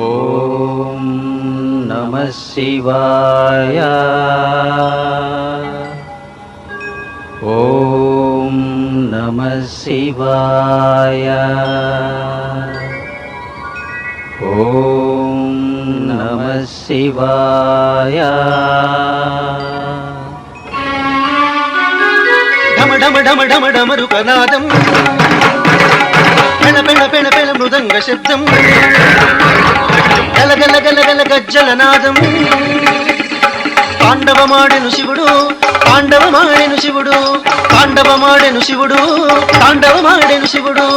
ఓం నమః శివాయ. ఓం నమః శివాయ. ఓం నమః శివాయ. ఢమ ఢమ ఢమ ఢమ ఢమరుకనాదం, పెళ పెళ పెళ పెళ మృదంగ శబ్దం, గల గల గల గల గజ్జలనాదం. తాండవమాడెను శివుడు, తాండవమాడెను శివుడు, తాండవమాడెను శివుడు, తాండవమాడెను శివుడు.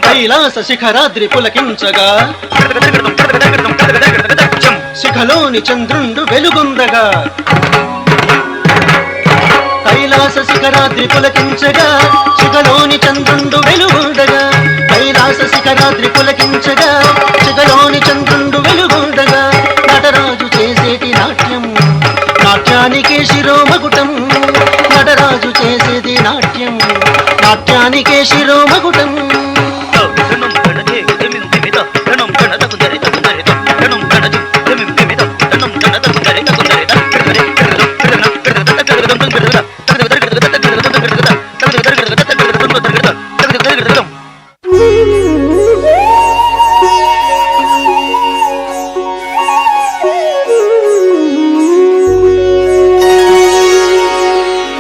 కైలాస శిఖరాద్రి పులకించగా, శిఖలోని చంద్రుండు వెలుగొందగా. కైలాస శిఖరాద్రి పులకించగా, శిఖలోని చంద్రుండు వెలుగొందగా. కైలాస శిఖరాద్రి పులకించగా, శిఖలోని చంద్రుండు వెలుగొందగా. నటరాజు చేసేటి నాట్యం, నాట్యానికే శిరోమకుటం. నటరాజు చేసేది నాట్యం, నాట్యానికే శిరోమకుటం.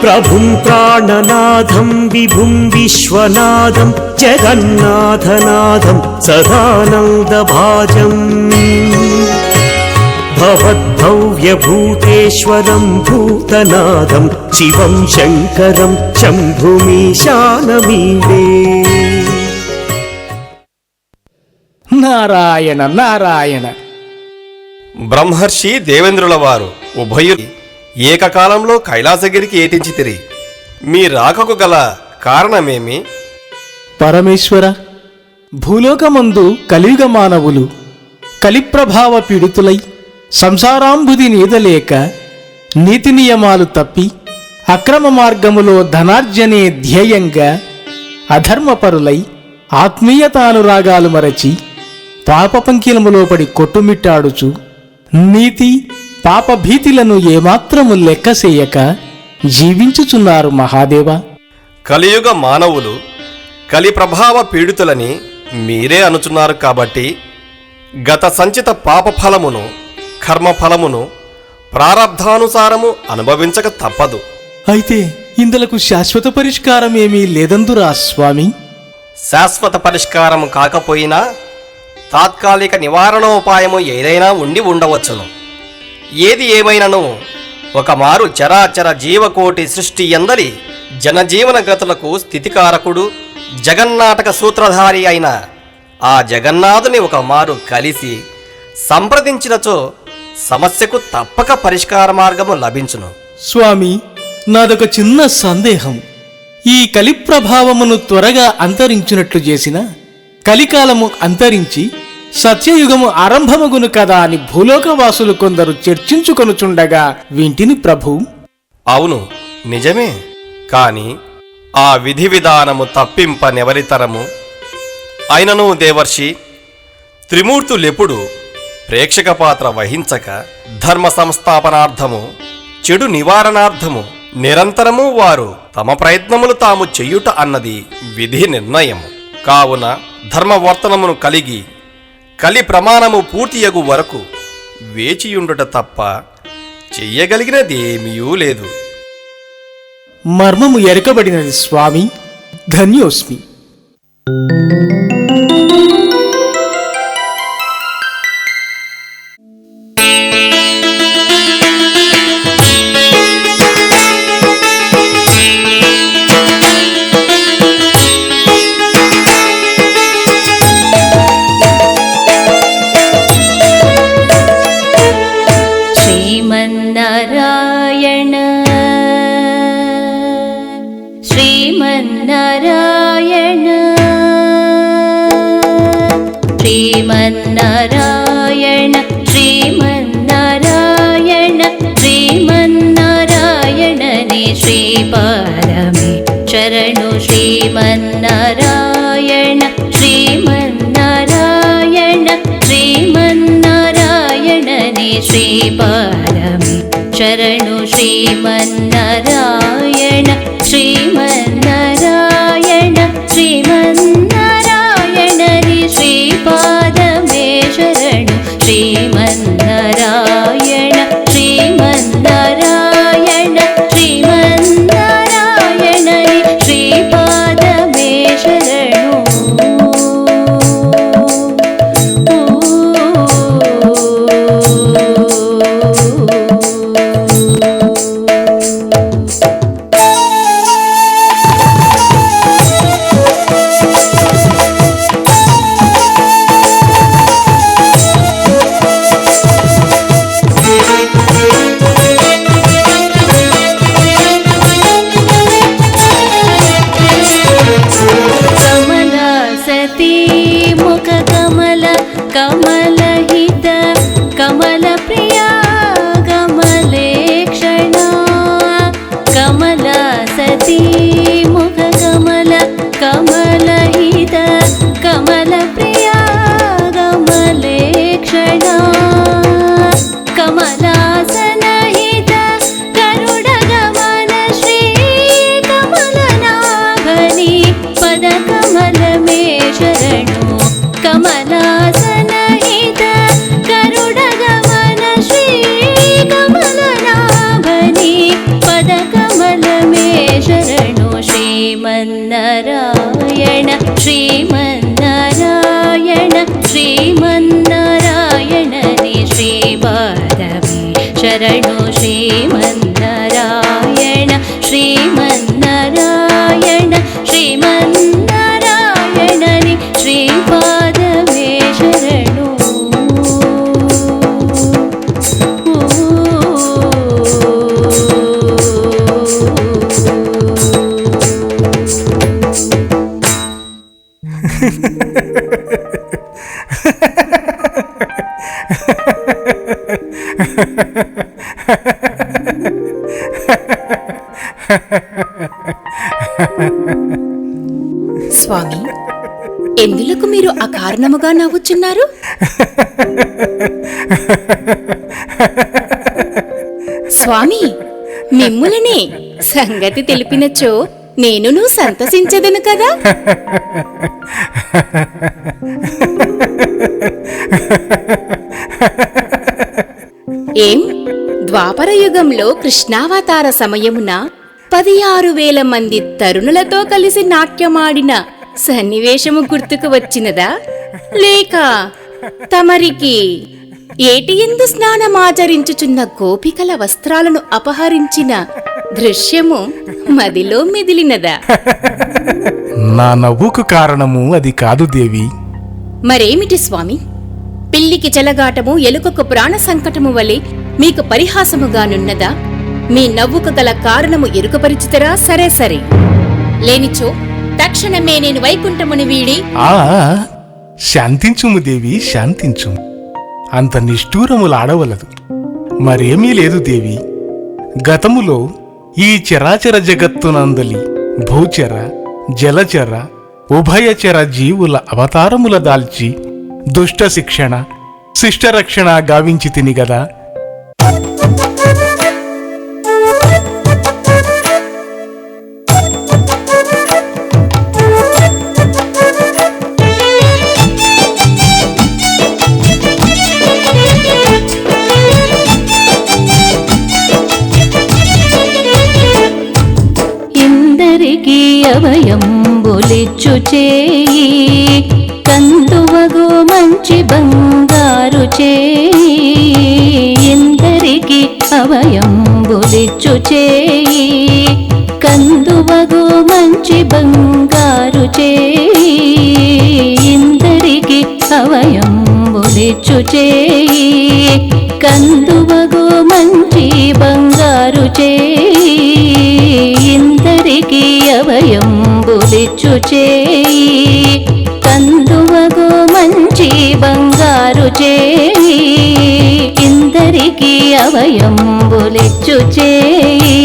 ప్రభుం ప్రాణనాథం విభుం విశ్వనాథం జగన్నాథనాథం సదానందభాజం భవద్భవ్యభూతేశ్వరం భూతనాథం శివం శంకరం శంభుమీశానమీడే. నారాయణ నారాయణ. బ్రహ్మర్షి దేవేంద్రుల వారు ఉభయులు ఏకకాలంలో కైలాసగిరికి ఏటించితిరి. మీ రాకకు గల కారణమేమి? పరమేశ్వర, భూలోకమందు కలియుగ మానవులు కలిప్రభావ పీడితులై సంసారాంబుది నీదలేక నీతి నియమాలు తప్పి అక్రమ మార్గములో ధనార్జనే ధ్యేయంగా అధర్మపరులై ఆత్మీయతానురాగాలు మరచి పాప పంకిలములో పడి కొట్టుమిట్టాడుచు నీతి పాపభీతిలను ఏమాత్రము లెక్కసేయక జీవించుచున్నారు మహాదేవ. కలియుగ మానవులు కలి ప్రభావ పీడితులని మీరే అనుచున్నారు కాబట్టి గత సంచిత పాపఫలమును కర్మఫలమును ప్రారబ్ధానుసారము అనుభవించక తప్పదు. అయితే ఇందులకు శాశ్వత పరిష్కారం ఏమీ లేదందురా స్వామి? శాశ్వత పరిష్కారము కాకపోయినా తాత్కాలిక నివారణోపాయము ఏదైనా ఉండి ఉండవచ్చును. ఏది ఏమైనను ఒకమారు చరాచర జీవకోటి సృష్టి ఎందరి జనజీవన గతులకు స్థితికారకుడు జగన్నాటక సూత్రధారి అయిన ఆ జగన్నాథుని ఒకమారు కలిసి సంప్రదించినచో సమస్యకు తప్పక పరిష్కార మార్గము లభించును. స్వామి, నాదొక చిన్న సందేహం. ఈ కలిప్రభావమును త్వరగా అంతరించినట్లు చేసిన కలికాలము అంతరించి సత్యయుగము ఆరంభమగును కదా అని భూలోకవాసులు కొందరు చర్చించుకొనుచుండగా వింటిని ప్రభు. అవును, నిజమే. కాని ఆ విధి విధానము తప్పింపనెవరితరము? అయినను దేవర్షి, త్రిమూర్తులెప్పుడు ప్రేక్షక పాత్ర వహించక ధర్మ సంస్థాపనార్థము చెడు నివారణార్థము నిరంతరము వారు తమ ప్రయత్నములు తాము చెయ్యుట అన్నది విధి నిర్ణయము. కావున ధర్మవర్తనమును కలిగి కలి ప్రమాణము పూర్తియగు వరకు వేచియుండుట తప్ప చెయ్యగలిగినదేమీయూ లేదు. మర్మము ఎరకబడినది స్వామి. ధన్యోస్మి. శ్రీమన్నారాయణ శ్రీమన్నారాయణ శ్రీమన్నారాయణ శ్రీమన్నారాయణ శ్రీమన్నారాయణని శ్రీపాదమే శరణు. శ్రీమన్నారాయణ శ్రీమన్నారాయణ శ్రీమన్నారాయణని శ్రీపాదమే శరణు. శ్రీమన్నారాయణ శ్రీమన్నారాయణ శ్రీమన్నారాయణని శ్రీపాదమే శరణు. శ్రీమన్నారాయణ శ్రీమన్నారాయణ శ్రీమన్నారాయణని శ్రీపాదమే శరణు. కమలహిత కమల ప్రియా కమలేక్షణా కమల సతీ ముఖ కమల కమలహిత కమల ప్రియా కమలేక్షణా కమలాసనహిత గరుడ గమన శ్రీ కమలనాభని పద కమలమే శరణు. కమలాసనహిత గరుడ గమన శ్రీ కమలనాభని పద కమలమే శరణు. శ్రీమన్నారాయణ శ్రీమన్నారాయణ శ్రీమన్నారాయణని శ్రీపాదమే శరణు. శ్రీమన్నారాయణ శ్రీమన్నారాయణ శ్రీమన్నారాయణని శ్రీపాదమే శరణు. స్వామి, ఎందులకు మీరు అకారణముగా నవ్వుచున్నారు? స్వామి, మిమ్ములనే సంగతి తెలిపినచో నేనును సంతసించదను కదా. ఏం, ద్వాపర యుగంలో కృష్ణావతార సమయమున 16,000 మంది తరుణులతో కలిసి నాట్యమాడిన సన్నివేశము గుర్తుకు వచ్చినదా? లేక తమరికి ఏటియందు స్నానమాచరించుచున్న గోపికల వస్త్రాలను అపహరించిన దృశ్యము మదిలో మెదిలినదా? నా నవ్వుకు కారణము అది కాదు దేవి. మరేమిటి స్వామి? పిల్లికి చెలగాటము ఎలుకకు ప్రాణ సంకటము వలె మీకు పరిహాసముగానున్నదా? మీ నవ్వుకు గల కారణము ఎరుకపరిచితరా? సరే సరే, లేనిచో తక్షణమే నేను వైకుంఠముని వీడి. శాంతించుము దేవి, శాంతించుము. అంత నిష్ఠూరములాడవలదు. మరేమీ లేదు దేవి. గతములో ఈ చరాచర జగత్తునందలి భూచర జలచర ఉభయచర జీవుల అవతారముల దాల్చి దుష్ట శిక్షణ శిష్టరక్షణ గావించి తిని గదా. అభయంబులిచ్చు చేయి కందువగు మంచి బంగారు చేయి ఇందరికి అభయంబులిచ్చు చేయి కందువగు మంచి బంగారు చేయి ఇందరికి అభయంబులిచ్చు చేయి కందువగు మంచి బంగారు చేయి ఇందరికి అభయంబులిచ్చు చేయి కందువగు మంచి బంగారు చేయి ఇందరికి అభయంబులిచ్చు చేయి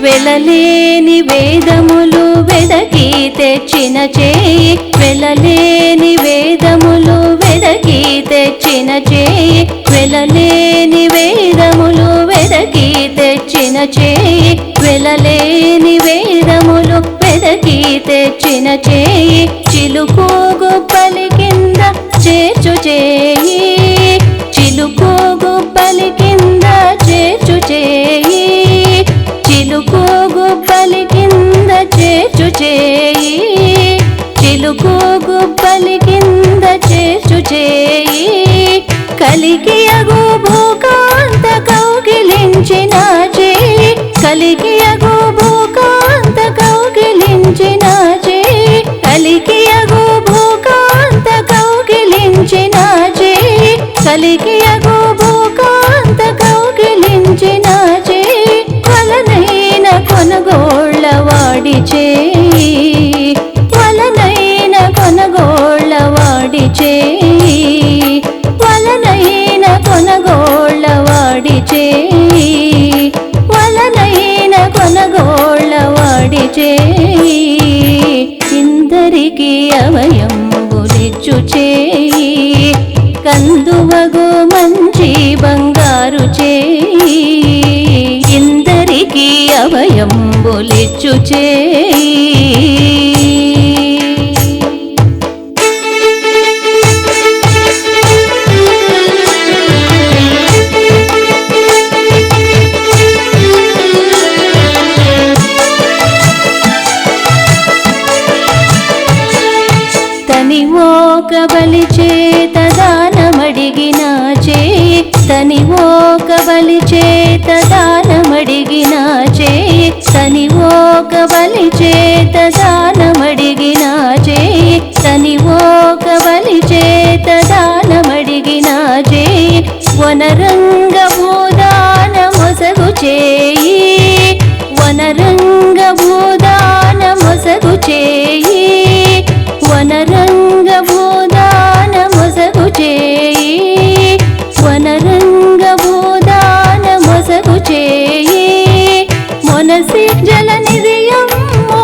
వెలలేని వేదములు వెదకి తెచ్చిన చేయి వెలలేని వేదములు వెదకి తెచ్చిన చేయి వెలలేని వేదములు వెదకి తెచ్చిన చేయి వెలలేని వేదములు వెదకి తెచ్చిన చేయి చిలుకు గుబ్బలి కింద చేర్చు చేయి చిలుకు గుబ్బలి కింద చేర్చు చేయి చిలుకు గుబ్బలి కింద చేర్చు చేయి చిలుకు గుబ్బలి కింద చేర్చు చేయి కలికి అగు భూకాంత కౌగిలించిన చేయి కలికి అగు భూకాంత కౌగిలించిన చేయి కలికి అగు భూకాంత కౌగిలించిన చేయి కలికి అగు భూకాంత కౌగిలించిన చేయి వలనైన కొనగోళ్ళ వాడి చేయి వలనైన కొనగోళ్ళ వాడి చేయి వలనైన కొనగోళ్ళ వాడి చేయి వలనైన కొనగోళ్ళ వాడి చేయి ఇందరికి అభయంబులిచ్చు చేయి కందువగు మంచి బంగారు చేయి ఇందరికి అభయంబులిచ్చు చేయి తనివోక బలి చేత దానమడిగిన చేయి తనివోక బలి చేత దానమడిగిన చేయి తనివోక బలి చేత దానమడిగిన చేయి తనివోక బలి చేత దానమడిగిన చేయి వనరంగ భూదాన మొసగు చేయి వనరంగ భూదాన మొసగు చేయి వనరంగ భూదాన మొసగు చేయి వనరంగ భూదాన మొసగు చేయి మొనసి జలనిధియమ్ము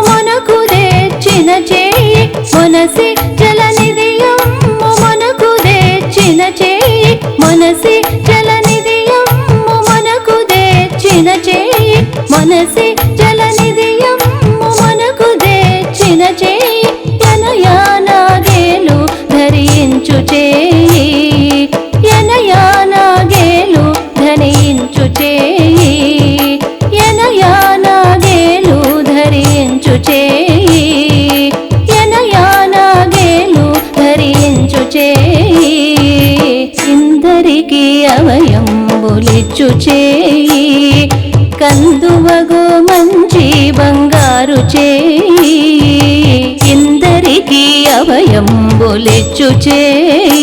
మొనకు తెచ్చిన చేయి మొనసి జలనిధియమ్ము మొనకు తెచ్చిన చేయి మొనసి జలనిధియమ్ము మొనకు తెచ్చిన చేయి మొనసి జలనిధియమ్ము మొనకు తెచ్చిన చేయి ఎనయానాగేలు ధరించు చేయి ఎనయానాగేలు ధరించు చేయి ఎనయానాగేలు ధరించు చేయి ఎనయానాగేలు ధరించు చేయి ఇందరికి అభయంబులిచ్చు చేయి కందువగు మంచి బంగారు చేయి ఇందరికి అభయంబులిచ్చు చేయి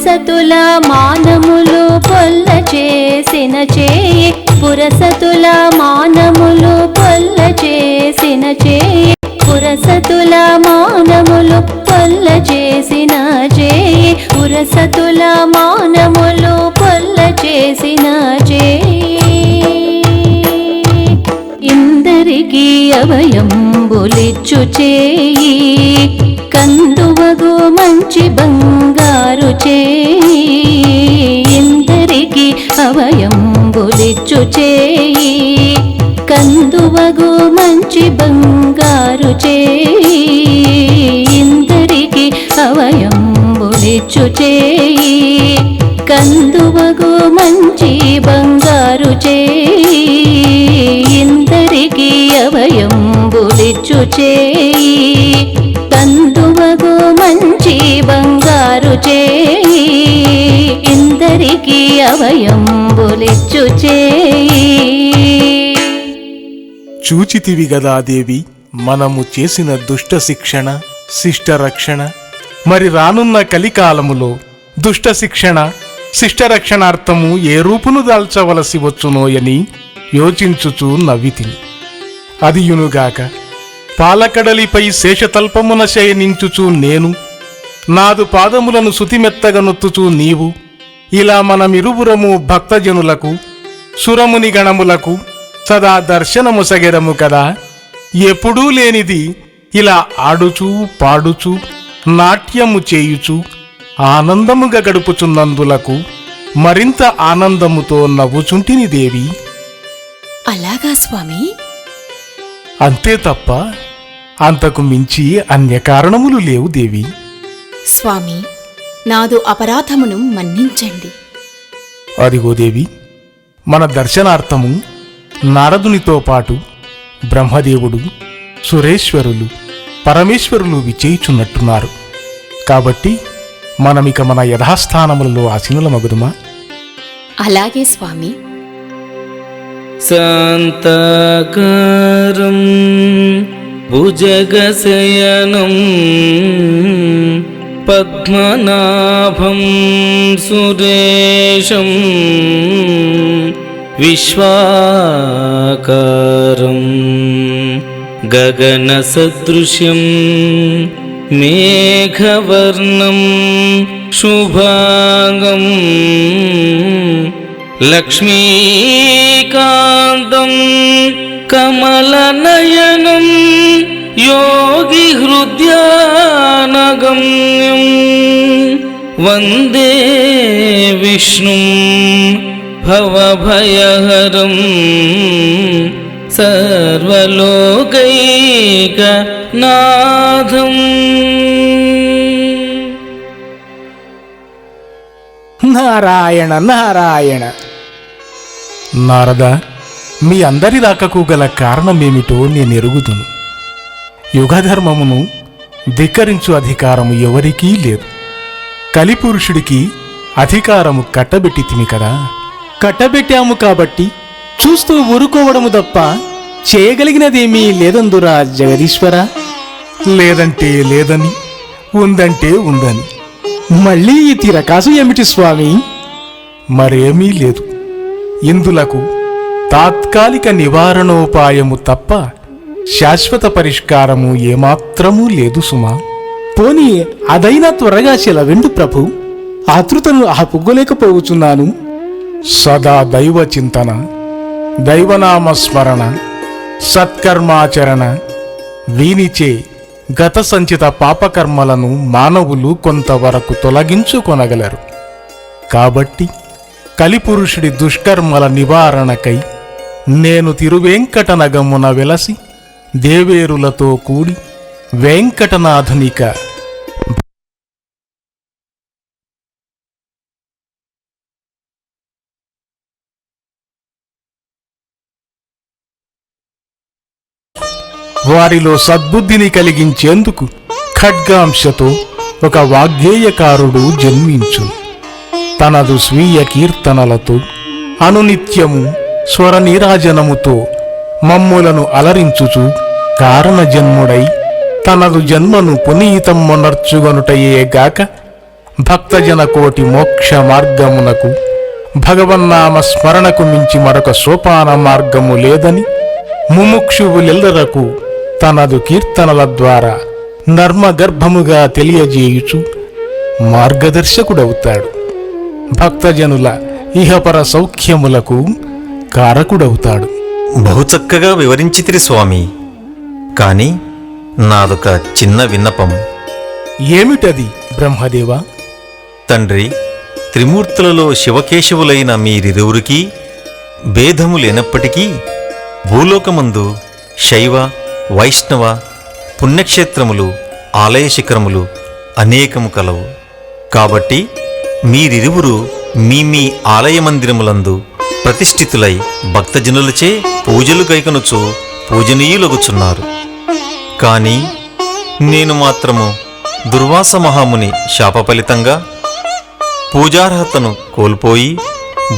పురసతుల మానములు పొల్ల చేసిన చేయి పురసతుల మానములు పొల్ల చేసిన చేయి పురసతుల మానములు పొల్ల చేసిన చేయి పురసతుల మానములు పొల్ల చేసిన చేయి ఇందరికి అభయంబులిచ్చు చేయి కందువగు మంచి బంగారు చేయి ఇందరికి అభయంబులిచ్చు చేయి కందువగు మంచి బంగారు చేయి ఇందరికి అభయంబులిచ్చు చేయి కందువగు మంచి బంగారు చేయి ఇందరికి అభయంబులిచ్చు చేయి కందువగు మంచి బంగారు చేయి ఇందరికి అభయంబులిచ్చు చేయి. చూచితివి గదా దేవి, మనము చేసిన దుష్ట శిక్షణ శిష్ట రక్షణ. మరి రానున్న కలికాలములో దుష్ట శిక్షణ శిష్ట రక్షణార్థము ఏ రూపును దాల్చవలసి వచ్చునోయని యోచించుచూ నవ్వితిని. అదియునుగాక పాలకడలిపై శేషతల్పమున శయనించుచూ నేను, నాదు పాదములను శుతిమెత్తగనొత్తుచూ నీవు, ఇలా మనమిరువురము భక్తజనులకు సురముని గణములకు సదా దర్శనముసగెదము కదా. ఎప్పుడూ లేనిది ఇలా ఆడుచూ పాడుచూ నాట్యము చేయుచూ ఆనందముగా గడుపుచున్నందులకు మరింత ఆనందముతో నవ్వుచుంటిని దేవి. అలాగా స్వామి? అంతే తప్ప అంతకు మించి అన్య కారణములు లేవు దేవి. స్వామి, నాదు అపరాధమును మన్నించండి. అదిగో దేవి, మన దర్శనార్థము నారదునితో పాటు బ్రహ్మదేవుడు, సురేశ్వరులు, పరమేశ్వరులు విచేయుచున్నట్టున్నారు. కాబట్టి మనమిక మన యథాస్థానములలో ఆసీనులమగుదుమా? అలాగే స్వామి. శాంతాకారం భుజగశయనం పద్మనాభం సురేశం విశ్వాకారం గగనసదృశ్యం మేఘవర్ణం శుభాంగం లక్ష్మీకాంతం కమలనయనం యోగి హృద్యానగమ్యం వందే విష్ణుం భవభయహరం సర్వలోకైకనాథం. నారాయణ నారాయణ. నారద, మీ అందరి రాకకు గల కారణమేమిటో నేనెరుగుదును. యుగధర్మమును ధిక్కరించు అధికారము ఎవరికీ లేదు. కలిపురుషుడికి అధికారము కట్టబెట్టితిమి కదా. కట్టబెట్టాము కాబట్టి చూస్తూ ఊరుకోవడము తప్ప చేయగలిగినదేమీ లేదందురా జగదీశ్వర. లేదంటే లేదని, ఉందంటే ఉందని. మళ్ళీ ఈ తిరకాసు ఏమిటి స్వామి? మరేమీ లేదు. ఇందులకు తాత్కాలిక నివారణోపాయము తప్ప శాశ్వత పరిష్కారము ఏమాత్రమూ లేదు సుమా. పోనీ అదైనా త్వరగా సెలవెండు ప్రభు, ఆతృతను ఆపుకోలేకపోవచ్చున్నాను. సదా దైవ చింతన, దైవనామస్మరణ, సత్కర్మాచరణ వీనిచే గత సంచిత పాపకర్మలను మానవులు కొంతవరకు తొలగించుకొనగలరు. కాబట్టి కలిపురుషుడి దుష్కర్మల నివారణకై నేను తిరువేంకటనగమున వెలసి దేవేరులతో కూడి వెంకటనాథునిక వారిలో సద్బుద్ధిని కలిగించేందుకు ఖడ్గాంశతో ఒక వాగ్గేయకారుడు జన్మించు. తనదు స్వీయ కీర్తనలతో అనునిత్యము స్వర నీరాజనముతో మమ్ములను అలరించుచు కారణజన్ముడై తనదు జన్మను పునీతమ్మొనర్చుగొనుటయేగాక భక్తజన కోటి మోక్ష మార్గమునకు భగవన్నామ స్మరణకు మించి మరొక సోపాన మార్గము లేదని ముముక్షువులెల్లరకు తనదు కీర్తనల ద్వారా నర్మగర్భముగా తెలియజేయుచు మార్గదర్శకుడవుతాడు. భక్తజనుల ఇహపర సౌఖ్యములకు కారకుడవుతాడు. బహుచక్కగా వివరించితిరి స్వామి. కాని నాదొక చిన్న విన్నపం. ఏమిటది బ్రహ్మదేవా? తండ్రి, త్రిమూర్తులలో శివకేశవులైన మీరిరువురికి భేదము లేనప్పటికీ భూలోకమందు శైవ వైష్ణవ పుణ్యక్షేత్రములు ఆలయ శిఖరములు అనేకము కలవు. కాబట్టి మీరిరువురు మీ మీ ఆలయ మందిరములందు ప్రతిష్ఠితులై భక్తజనులచే పూజలు కైకొనుచు పూజనీయులగుచున్నారు. కాని నేను మాత్రము దుర్వాస మహాముని శాప ఫలితంగా పూజార్హతను కోల్పోయి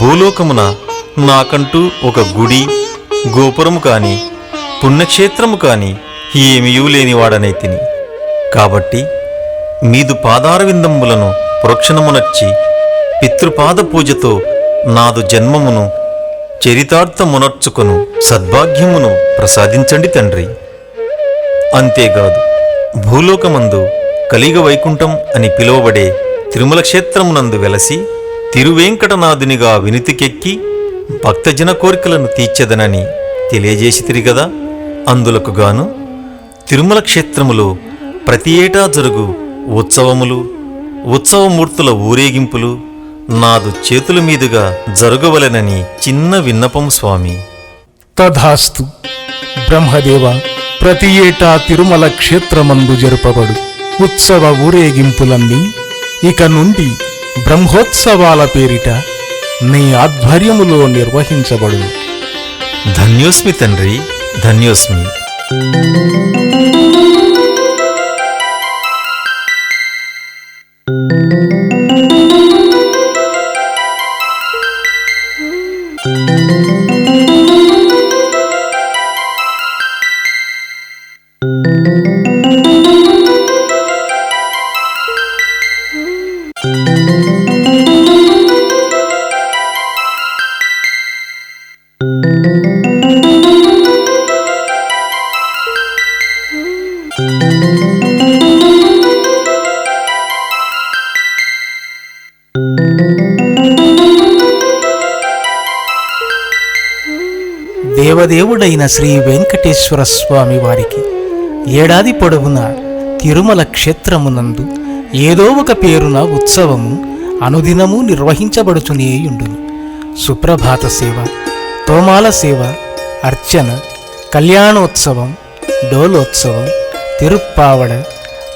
భూలోకమున నాకంటూ ఒక గుడి గోపురము కాని పుణ్యక్షేత్రము కాని ఏమీయూ లేనివాడనైతిని. కాబట్టి మీదు పాదారవిందములను ప్రోక్షణమునర్చి పితృపాద పూజతో నాదు జన్మమును చరితార్థమునర్చుకొను సద్భాగ్యమును ప్రసాదించండి తండ్రి. అంతేకాదు భూలోకమందు కలిగ వైకుంఠం అని పిలువబడే తిరుమల క్షేత్రమునందు వెలసి తిరువేంకటనాథునిగా వినితికెక్కి భక్తజన కోరికలను తీర్చెదనని తెలియజేసితిరి గదా. అందులకు గాను తిరుమల క్షేత్రములో ప్రతి ఏటా జరుగు ఉత్సవములు ఉత్సవమూర్తుల ఊరేగింపులు నాదు చేతుల మీదుగా జరగవలెనని చిన్న విన్నపం స్వామి. తథాస్తు బ్రహ్మదేవ. ప్రతి ఏటా తిరుమల క్షేత్రమందు జరుపబడు ఉత్సవ ఊరేగింపులన్నీ ఇక నుండి బ్రహ్మోత్సవాల పేరిట నీ ఆధ్వర్యములో నిర్వహించబడును. ధన్యోస్మి తండ్రి, ధన్యోస్మి. దేవదేవుడైన శ్రీ వెంకటేశ్వర స్వామి వారికి ఏడాది పొడవునా తిరుమల క్షేత్రమునందు ఏదో ఒక పేరున ఉత్సవము అనుదినము నిర్వహించబడుచునేయుండును. సుప్రభాత సేవ, తోమాల సేవ, అర్చన, కళ్యాణోత్సవం, డోలోత్సవం, తిరుప్పావడ,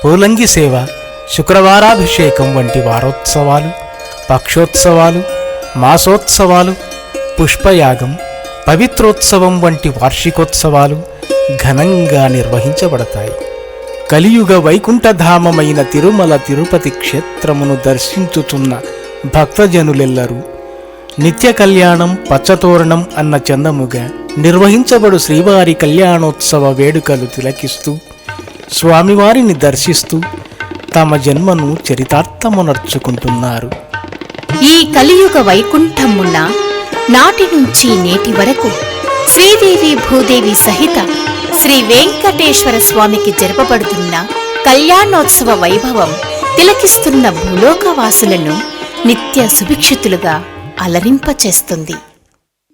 పూలంగి సేవ, శుక్రవారాభిషేకం వంటి వారోత్సవాలు, పక్షోత్సవాలు, మాసోత్సవాలు, పుష్పయాగం, పవిత్రోత్సవం వంటి వార్షికోత్సవాలు ఘనంగా నిర్వహించబడతాయి. కలియుగ వైకుంఠధామమైన తిరుమల తిరుపతి క్షేత్రమును దర్శించుచున్న భక్తజనులెల్లరూ నిత్య కళ్యాణం పచ్చతోరణం అన్న చందముగా నిర్వహించబడు శ్రీవారి కళ్యాణోత్సవ వేడుకలు తిలకిస్తూ స్వామివారిని దర్శిస్తూ తమ జన్మను చరితార్థమునర్చుకుంటున్నారు. ఈ కలియుగ వైకుంఠమున నాటి నుంచి నేటి వరకు శ్రీదేవి భూదేవి సహిత శ్రీ వెంకటేశ్వర స్వామికి జరపబడుతున్న కళ్యాణోత్సవ వైభవం తిలకిస్తున్న భూలోకవాసులను నిత్య సుభిక్షితులుగా అలరింపచేస్తుంది.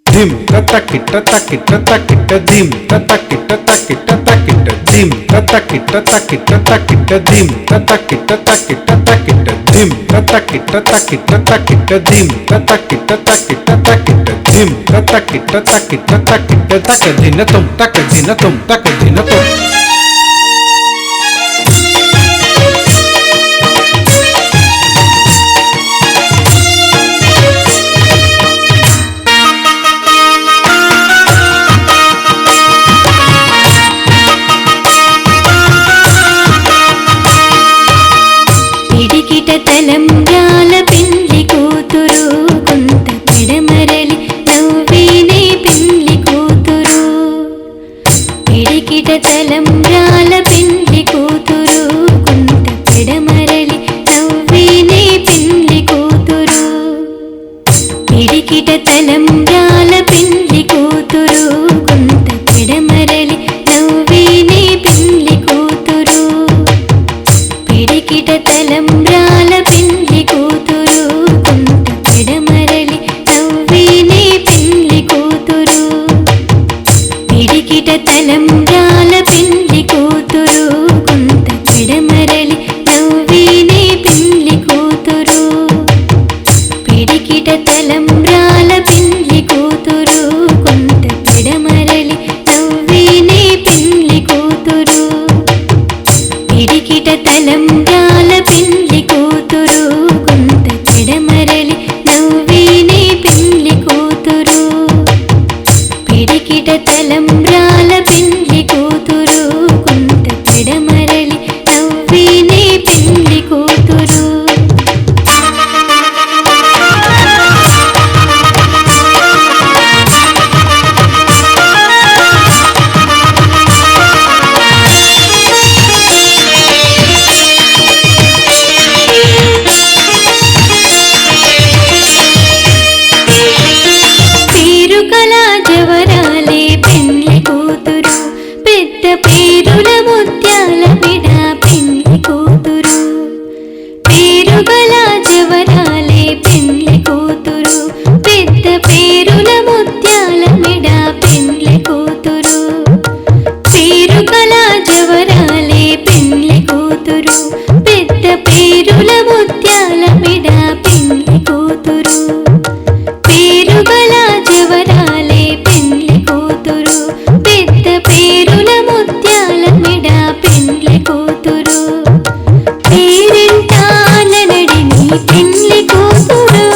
ధిమ్ తకిట తకిట తకిట ధిమ్ తకిట తకిట తకిట ధిమ్ తకిట తకిట తకిట ధిమ్ తకిట తకిట తకిట ధిమ్ తకిట తకిట తకిట ధిమ్ తకిట తకిట తకిట ధిమ్ తకిట తకిట తకిట తకదినతం తకదినతం తకదినతం. పిడికిట తలంబ్రాల పెండ్లి కూతురు కొంత పిడమరలి నవ్వేనే పెండ్లి కూతురు. పిడికిట తలంబ్రాల పెండ్లి కూతురు కొంత పిడమరలి నవ్వేనే తలంబ్రాల పెండ్లి కూతురు కొంత పెడమరలి నవ్వినే పెండ్లి కూతురు పిడికిట తలంబ్రాల పెండ్లి కూతురు కొంత పెడమరలి నవ్వినే పెండ్లి కూతురు పిడికిట తలంబ్రాల పెండ్లి కూతురు కొంత పెడమరలి నవ్వినే పెండ్లి కూతురు పిడికిట తలంబ్రాల పెండ్లి కూతురు కొంత పెడమరలి నవ్వినే పెండ్లి కూతురు పిడికిట తలంబ్రాల పెండ్లి కూతురు కొంత పెడమరలి నవ్వినే పెండ్లి కూతురు పిడికిట తలంబ్రాల పెండ్లి కూతురు కొంత పెడమరలి నవ్వినే పెండ్లి కూతురు పేరుకల జవరాలే పెండ్లి కూతురు పెద్ద పేరుల ముత్యాల మిడ పెండ్లి కూతురు పేరుగల జవరాలే పెండ్లి కూతురు పెద్ద పేరుల ముత్యాల మిడ పెండ్లి కూతురు పేరుగల జవరాలే పెండ్లి కూతురు పెద్ద పేరుల ముత్యాల మిడ పెండ్లి కూతురు పేరుగల జవరాలే పెండ్లి కూతురు పెద్ద పేరుల ముత్యాల మిడ పెండ్లి కూతురు పేరింటానడి నీ పెండ్లి కూతురు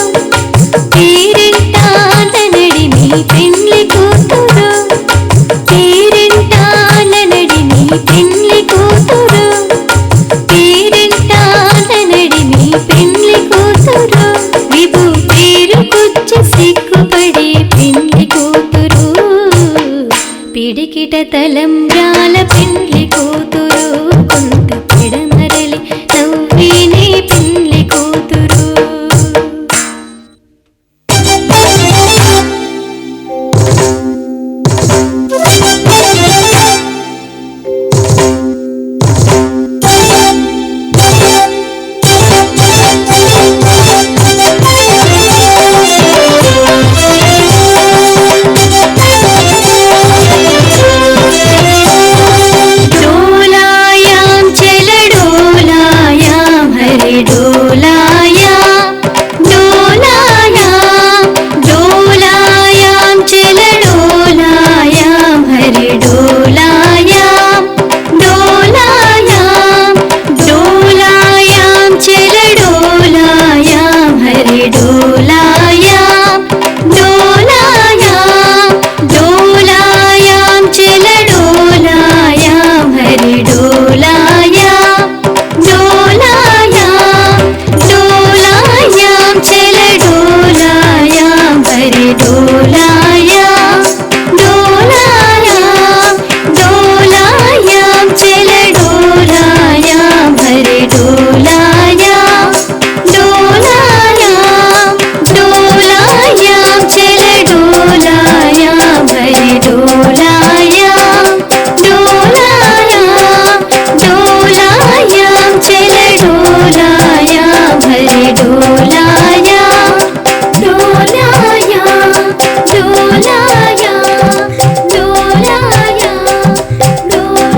పేరింటానడి నీ పెండ్లి కూతురు పేరింటానడి నీ పెండ్లి కూతురు పేరింటానడి నీ పెండ్లి కూతురు విభు పేరు కుచ్చి సిగ్గుపడే పెండ్లి కూతురు పిడికిట తలంబ్రాల పెండ్లి కూతురు కొంత పెడమరలి నవ్వినే పెండ్లి కూతురు డోలాయాం చెలడోలాయాం హరి డోలాయాం డోలాయాం డోలాయాం చెలడోలాయాం హరి డోలాయాం డోలాయాం డోలాయాం చెలడోలాయాం హరి డోలాయాం డోలాయాం డోలాయాం చెలడోలాయాం హరి డోలాయాం డోలాయాం డోలాయాం చెలడోలాయాం హరి డోలాయాం డోలాయాం డోలాయాం చెలడోలాయాం హరి డోలాయాం డోలాయాం డోలాయాం చెలడోలాయాం హరి డోలాయాం డోలాయాం డోలాయాం చెలడోలాయాం హరి డోలాయాం డోలాయాం డోలాయాం డోలాయాం డోలాయాం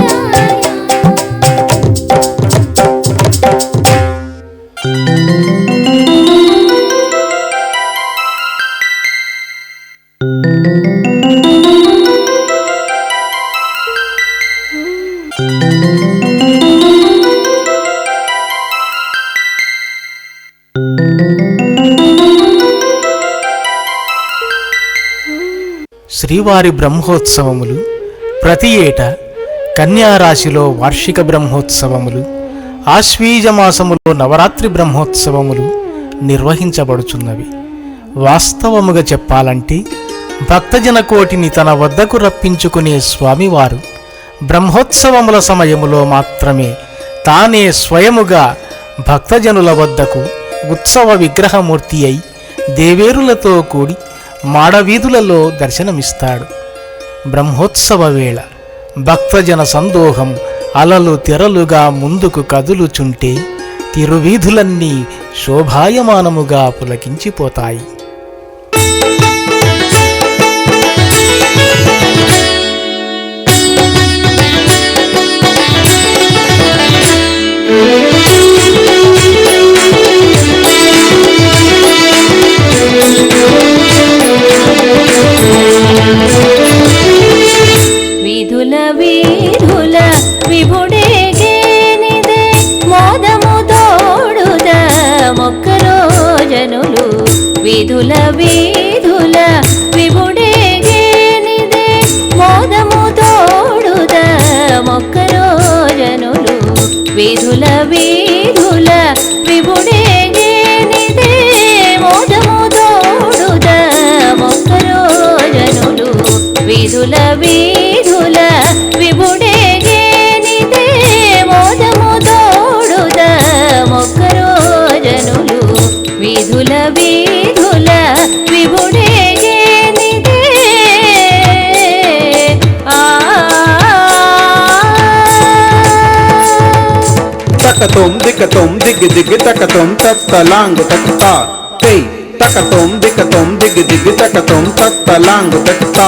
శ్రీవారి బ్రహ్మోత్సవములు ప్రతి ఏటా కన్యారాశిలో వార్షిక బ్రహ్మోత్సవములు ఆశ్వీజమాసములో నవరాత్రి బ్రహ్మోత్సవములు నిర్వహించబడుచున్నవి. వాస్తవముగా చెప్పాలంటే భక్తజన కోటిని తన వద్దకు రప్పించుకునే స్వామివారు బ్రహ్మోత్సవముల సమయములో మాత్రమే తానే స్వయముగా భక్తజనుల వద్దకు ఉత్సవ విగ్రహమూర్తి అయి దేవేరులతో కూడి మాడవీధులలో దర్శనమిస్తాడు. బ్రహ్మోత్సవ వేళ భక్తజన సందోహం అలలు తెరలుగా ముందుకు కదులుచుంటే తిరువీధులన్నీ శోభాయమానముగా పులకించిపోతాయి. విధుల వీధుల విభుడేగేనిదే మోదము తోడుద మొక్కరో జనులు. విధుల వీధుల విభుడేగేనిదే మోదము తోడుద మొక్కరో జనులు. విధుల వీధుల విభుడేగేనిదే మోదము తోడుద మొక్కరో జనులు. విధుల వీధుల విభుడేగేనిదే మోదము తోడుద మొక్కరో జనులు. విధుల వీధుల విభుడేగేనిదే తకతోం దికతోం దిగ్ దిగ్ తకతోం తత్తలాంగు తకతా తై తకతోం దికతోం దిగ్ దిగ్ తకతోం తత్తలాంగు తకతా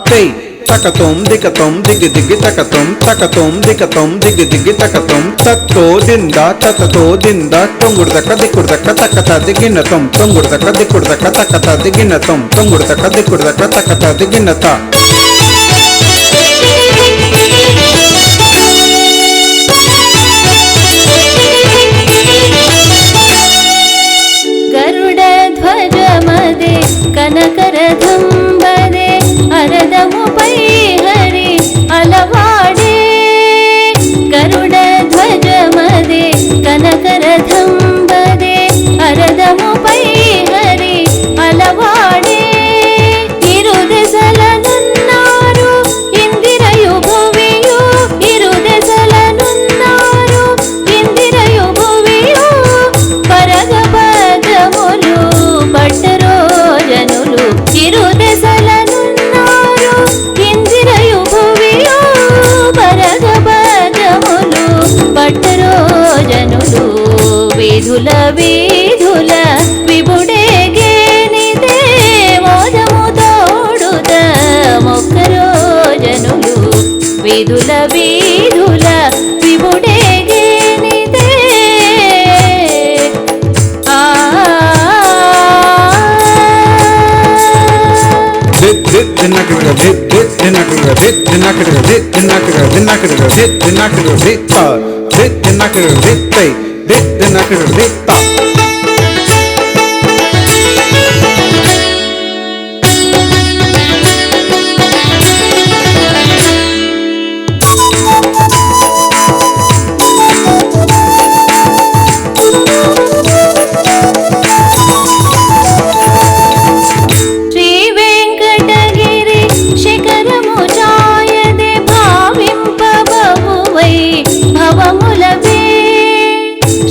తై తకతోం దికతోం దిగ్ దిగ్ తకతోం తకతోం దికతోం దిగ్ దిగ్ తకతోం తత్తో దింద తతతో దింద తొంగుడుదక దిక్కుడుదక తకత దిగినతం తొంగుడుదక దిక్కుడుదక తకత దిగినతం తొంగుడుదక దిక్కుడుదక తకత దిగినత. గరుడ ధ్వజమదే కనకరథంబదే అరదముపై హరి అలవాడే. గరుడ ధ్వజమదే కనకరథంబదే అరదముపై హరి అలవాడే. ఇరుదెసలనున్నారు ఇందిరయు భువియు ఇరుదెసలనున్నారు ఇందిరయు భువియు పరగపదములు పట్టరో జనులు. ఇరుదెసలనున్నారు ఇందిరయు భువియు పరగపదములు పట్టరో జనులు. విధుల వీధుల విభుడేగేనిదే మోదము తోడుద మొక్కరో జనులు. విధుల వీధుల విభుడేగేనిదే దిన్నకడుగ దిత్ దిత్ దిన్నకడుగ దిత్ దిన్నకడుగ దిత్ దిన్నకడుగ దిన్నకడుగ దిత్ దిన్నకడుగ దిత్ తా దిత్ దిన్నకడుగ దిత్ తై దిత్ దిన్నకడుగ దిత్ తా. శ్రీ వెంకటగిరి శిఖరము ఛాయదే భావింపబవువై భవములవే.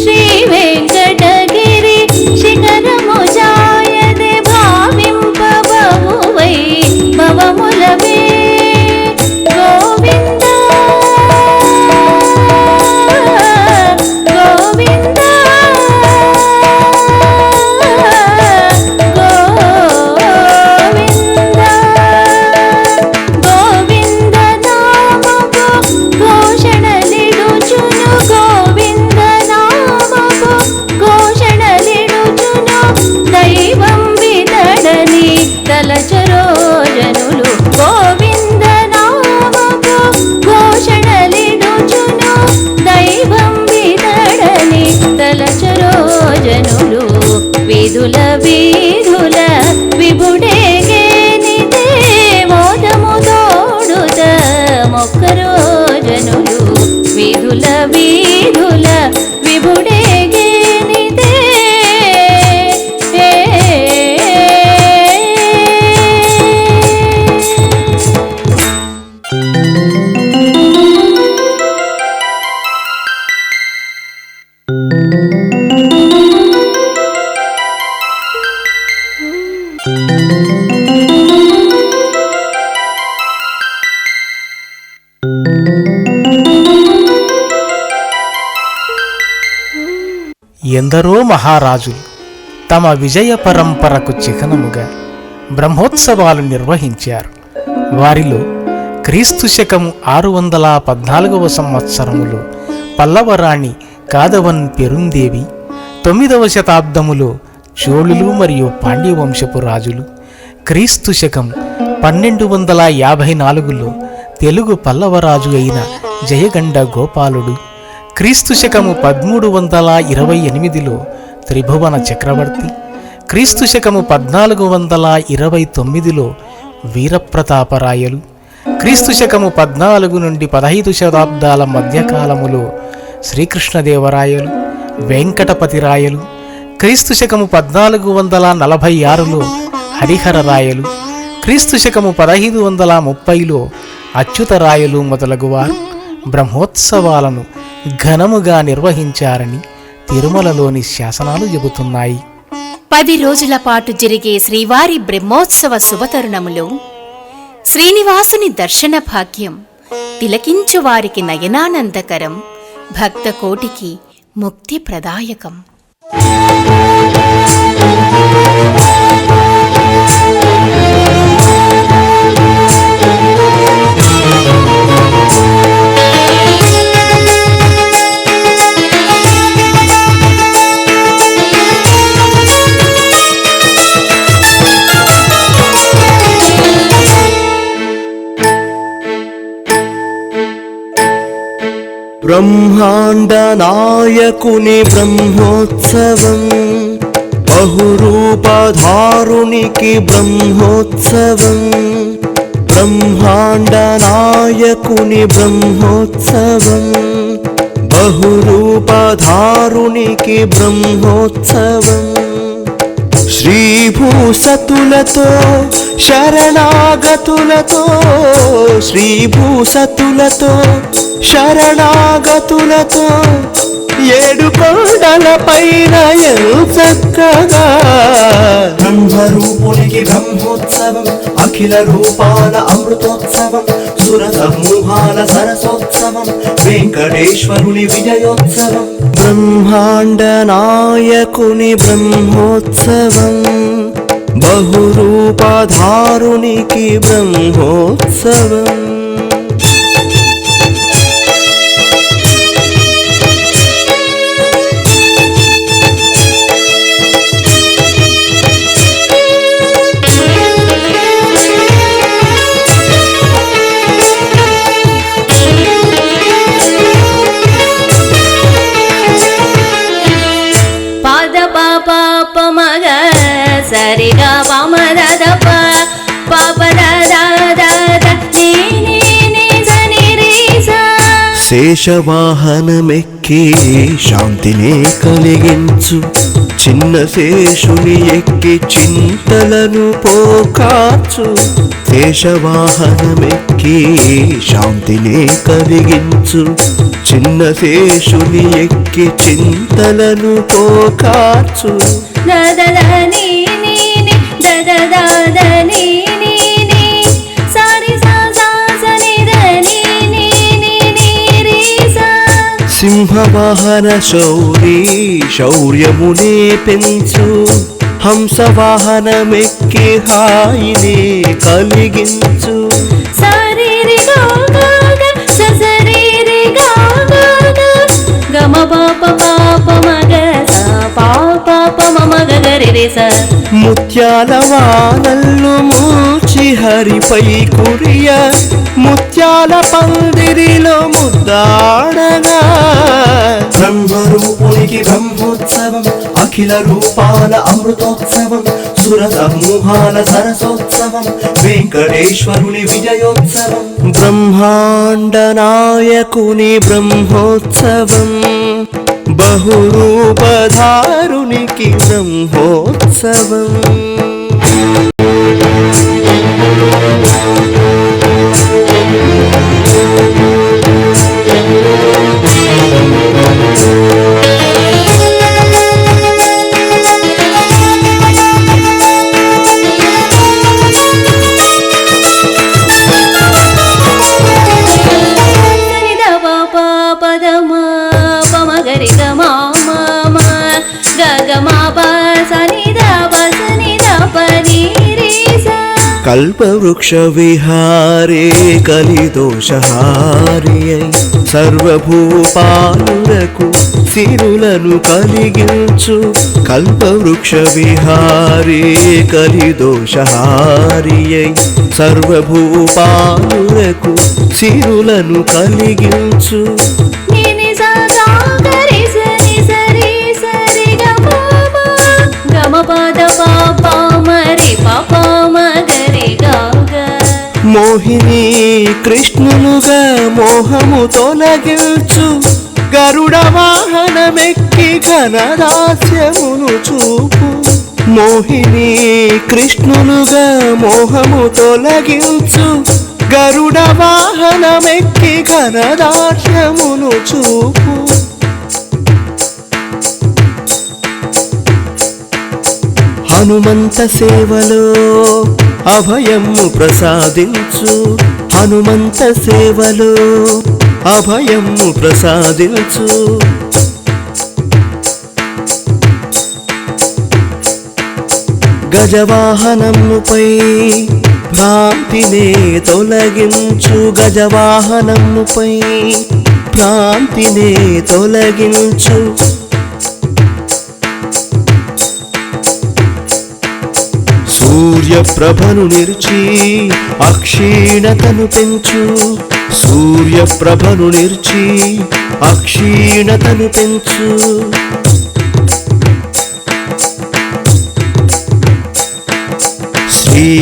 శ్రీ వెంకటగిరి శిఖరము ఛాయదే భావింపబవువై భవములవే. గోవింద గోవింద గోవింద నామపు ఘోషణలిడుచును గోవింద నామపు ఘోషణలిడుచును దైవం విదడని తలచరో జనులు. గోవింద నామపు ఘోషణలిడుచును దైవం విదడని తలచరో జనులు. విధుల వీధుల విభుడేగేనిదే మోదము తోడుద మొక్కరో జనులు. విధుల వీధుల విభుడేగేనిదే ఎందరో మహారాజులు తమ విజయ పరంపరకు చిహ్నముగా బ్రహ్మోత్సవాలు నిర్వహించారు. వారిలో క్రీస్తు శకం 614 సంవత్సరములో పల్లవరాణి కాదవన్ పెరుందేవి, 9వ శతాబ్దములో చోళులు మరియు పాండ్యవంశపు రాజులు, క్రీస్తు శకం 1254లో తెలుగు పల్లవరాజు అయిన జయగండ గోపాలుడు, క్రీస్తు శకము 1328లో త్రిభువన చక్రవర్తి, క్రీస్తు శకము 1429లో వీరప్రతాపరాయలు, క్రీస్తు శకము 14 నుండి 15 శతాబ్దాల మధ్యకాలములో శ్రీకృష్ణదేవరాయలు, వెంకటపతిరాయలు, క్రీస్తు శకము 1446లో హరిహరరాయలు, క్రీస్తు శకము 1530లో అచ్యుతరాయలు మొదలగువారు బ్రహ్మోత్సవాలను ఘనముగా నిర్వహించారని తిరుమలలోని శాసనాలు చెబుతున్నాయి. 10 రోజుల పాటు జరిగే శ్రీవారి బ్రహ్మోత్సవ శుభతరుణములో శ్రీనివాసుని దర్శన భాగ్యం తిలకించు వారికి నయనానందకరం, భక్త కోటికి ముక్తి ప్రదాయకం. బ్రహ్మాండ నాయకుని బ్రహ్మోత్సవం, బహురూపధారునికి బ్రహ్మోత్సవం. బ్రహ్మాండ నాయకుని బ్రహ్మోత్సవం, బహురూపధారునికి బ్రహ్మోత్సవం. శ్రీభూసతులతో శరణాగతులతో, శ్రీభూసతులతో శరణాగతులతో 7 కొండల పైన చక్కగా బ్రహ్మరూపునికి బ్రహ్మోత్సవం, అఖిల రూపాల అమృతోత్సవం, సుర సమూహాల సరసోత్సవం, వెంకటేశ్వరుని విజయోత్సవం. బ్రహ్మాండ నాయకుని బ్రహ్మోత్సవం, బహురూపధారునికి బ్రహ్మోత్సవం. సరిగా పమద పాప శేషవాహనమెక్కి శాంతినే కలిగించు, చిన్న శేషుని ఎక్కి చింతలను పోకార్చు. శేషవాహనమెక్కి శాంతినే కలిగించు, చిన్న శేషుని ఎక్కి చింతలను పోకార్చు. సింహవాహన శౌరీ శౌర్యమునే పెంచు, హంసవాహనమెక్కి హాయినే కలిగించు. ముత్యాల వానల్లు మూచి హరిపై కురియ, ముత్యాల పందిరిలో ముద్దాడగా. బ్రహ్మరూపునికి బ్రహ్మోత్సవం, అఖిల రూపాల అమృతోత్సవం, సుర సమూహాల సరసోత్సవం, వెంకటేశ్వరుని విజయోత్సవం. బ్రహ్మాండ నాయకుని బ్రహ్మోత్సవం, బహురూపధారునికి బ్రహ్మోత్సవం. గగమాప సనిదాప సనిదాప నీరీస కల్పవృక్ష విహారే కలిదోషహారి సర్వభూపాలులకు సిరులను కలిగించు కల్పవృక్ష విహారే కలిదోషహారి సర్వభూపాలులకు సిరులను కలిగించు నిని సాగరి సని సరి సరి గమ పద పాప మరి పాప మగరి గాగ మోహిని కృష్ణులుగా మోహము తొలగించు గరుడ వాహనమెక్కి ఘనదాస్యమును చూపు మోహిని కృష్ణులుగా మోహము తొలగించు గరుడ వాహనమెక్కి ఘనదాస్యమును చూపు హనుమంత సేవలో అభయము ప్రసాదించు హనుమంత సేవలో అభయము ప్రసాదించు గజవాహనముపై భ్రాంతినే తొలగించు గజవాహనముపై భ్రాంతినే తొలగించు సూర్యప్రభను నిలిచి అక్షీణతను పెంచు సూర్యప్రభను నిలిచి అక్షీణతను పెంచు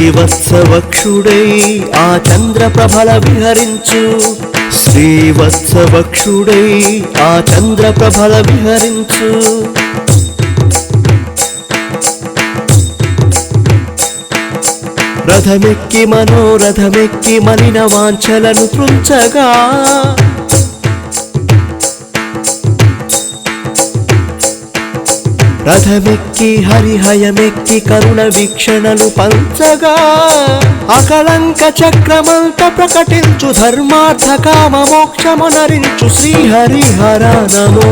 శ్రీవత్సవక్షుడై ఆ చంద్రప్రభల విహరించు శ్రీవత్సవక్షుడై ఆ చంద్రప్రభల విహరించు రథమెక్కి మనోరథమెక్కి మలిన వాంఛలను త్రుంచగా రథమెక్కి హరిహయమెక్కి కరుణ వీక్షణలు పంచగా అకళంక చక్రమంత ప్రకటించు ధర్మార్థ కామ మోక్షమునరించు శ్రీహరిహర నమో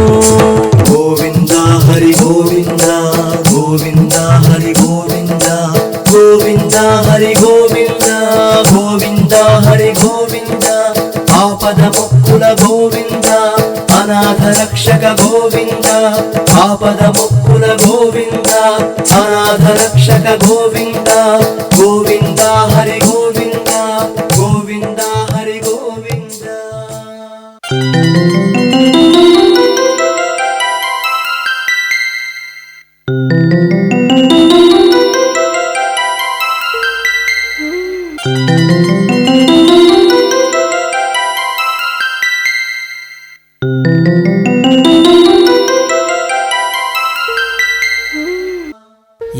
గోవింద హరి గోవింద గోవింద హరి గోవింద గోవింద హరి గోవింద గోవింద హరి గోవింద ఆపద మొక్కుల గోవింద అనాథ రక్షక గోవింద ఆపద మొక్కుల గోవింద అనాథ రక్షక గోవింద గోవింద హరి గోవింద గోవింద హరి గోవింద